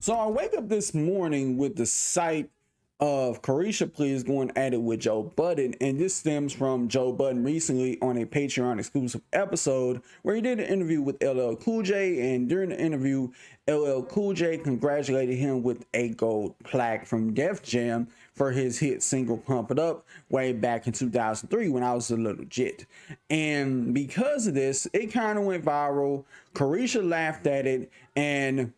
So I wake up this morning with the sight of Carisha Please going at it with Joe Budden, and this stems from Joe Budden recently on a Patreon exclusive episode where he did an interview with LL Cool J, and during the interview, LL Cool J congratulated him with a gold plaque from Def Jam for his hit single Pump It Up way back in 2003 when I was a little jit. And because of this, it kind of went viral. Carisha laughed at it, and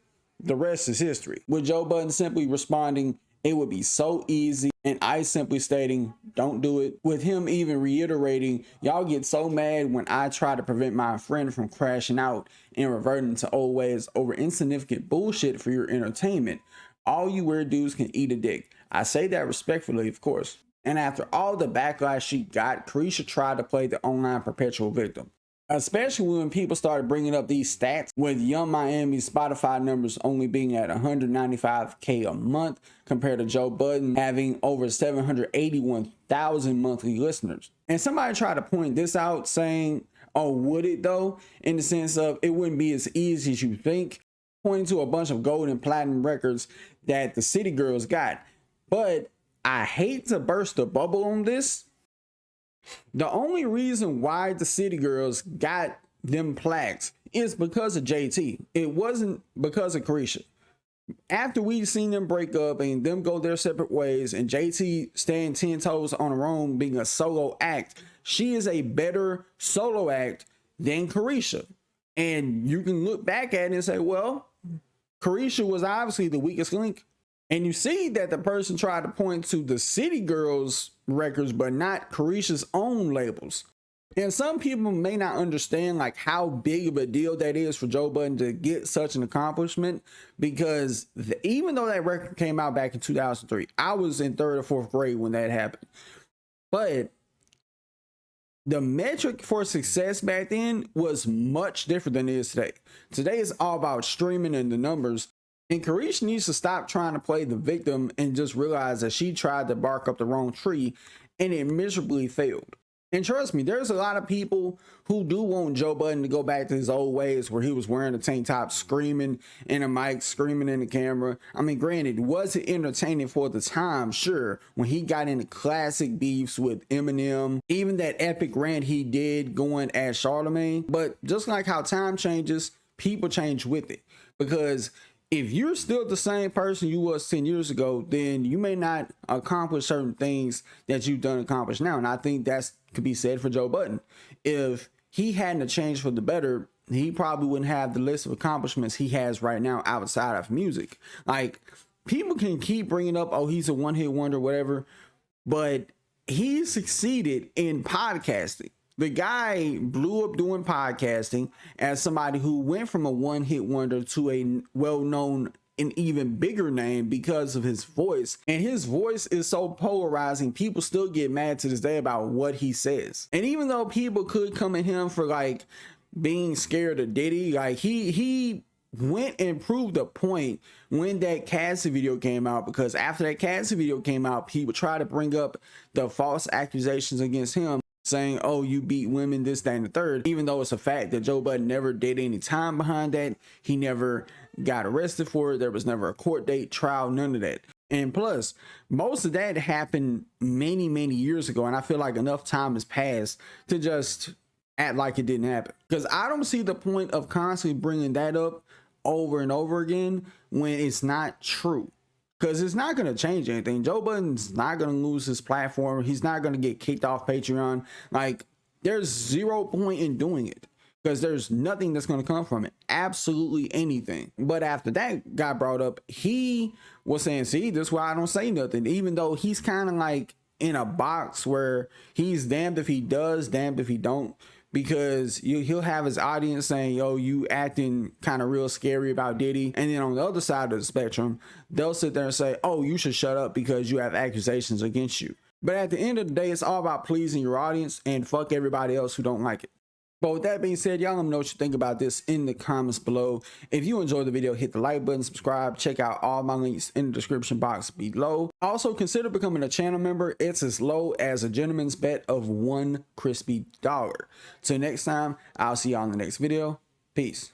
the rest is history, with Joe Budden simply responding, "It would be so easy," and I simply stating, "Don't do it," with him even reiterating, "Y'all get so mad when I try to prevent my friend from crashing out and reverting to old ways over insignificant bullshit for your entertainment. All you weird dudes can eat a dick." I say that respectfully, of course. And after all the backlash she got, Carisha tried to play the online perpetual victim, especially when people started bringing up these stats with Young Miami's Spotify numbers only being at 195K a month compared to Joe Budden having over 781,000 monthly listeners. And somebody tried to point this out saying, "Oh, would it though?" In the sense of it wouldn't be as easy as you think, pointing to a bunch of gold and platinum records that the City Girls got. But I hate to burst the bubble on this. The only reason why the City Girls got them plaques is because of JT. It wasn't because of Carisha. After we've seen them break up and them go their separate ways and JT stand 10 toes on her own being a solo act, she is a better solo act than Carisha. And you can look back at it and say, well, Carisha was obviously the weakest link. And you see that the person tried to point to the City Girls records, but not Carisha's own labels. And some people may not understand like how big of a deal that is for Joe Budden to get such an accomplishment, because even though that record came out back in 2003, I was in 3rd or 4th grade when that happened. But the metric for success back then was much different than it is today. Today is all about streaming and the numbers. And Carisha needs to stop trying to play the victim and just realize that she tried to bark up the wrong tree and it miserably failed. And trust me, there's a lot of people who do want Joe Budden to go back to his old ways where he was wearing a tank top, screaming in a mic, screaming in the camera. I mean, granted, was it entertaining for the time? Sure. When he got into classic beefs with Eminem, even that epic rant he did going at Charlemagne. But just like how time changes, people change with it. Because if you're still the same person you was 10 years ago, then you may not accomplish certain things that you've done accomplish now. And I think that's could be said for Joe Budden. If he hadn't changed for the better, he probably wouldn't have the list of accomplishments he has right now outside of music. Like, people can keep bringing up, oh, he's a one-hit wonder, whatever, but he succeeded in podcasting. The guy blew up doing podcasting as somebody who went from a one-hit wonder to a well-known and even bigger name because of his voice. And his voice is so polarizing, people still get mad to this day about what he says. And even though people could come at him for like being scared of Diddy, like he went and proved a point when that Cassie video came out, because after that Cassie video came out, he would try to bring up the false accusations against him, saying, oh, you beat women, this, that, and the third, even though it's a fact that Joe Budden never did any time behind that. He never got arrested for it. There was never a court date, trial, none of that. And plus, most of that happened many, many years ago. And I feel like enough time has passed to just act like it didn't happen. Because I don't see the point of constantly bringing that up over and over again when it's not true. Because it's not going to change anything. Joe Budden's not going to lose his platform. He's not going to get kicked off Patreon. Like, there's zero point in doing it, because there's nothing that's going to come from it. Absolutely anything. But after that got brought up, he was saying, see, this is why I don't say nothing. Even though he's kind of like in a box where he's damned if he does, damned if he don't. Because he'll have his audience saying, yo, you acting kind of real scary about Diddy. And then on the other side of the spectrum, they'll sit there and say, oh, you should shut up because you have accusations against you. But at the end of the day, it's all about pleasing your audience and fuck everybody else who don't like it. But with that being said, y'all let me know what you think about this in the comments below. If you enjoyed the video, hit the like button, subscribe, check out all my links in the description box below. Also, consider becoming a channel member. It's as low as a gentleman's bet of $1 crispy dollar. Till next time, I'll see y'all in the next video. Peace.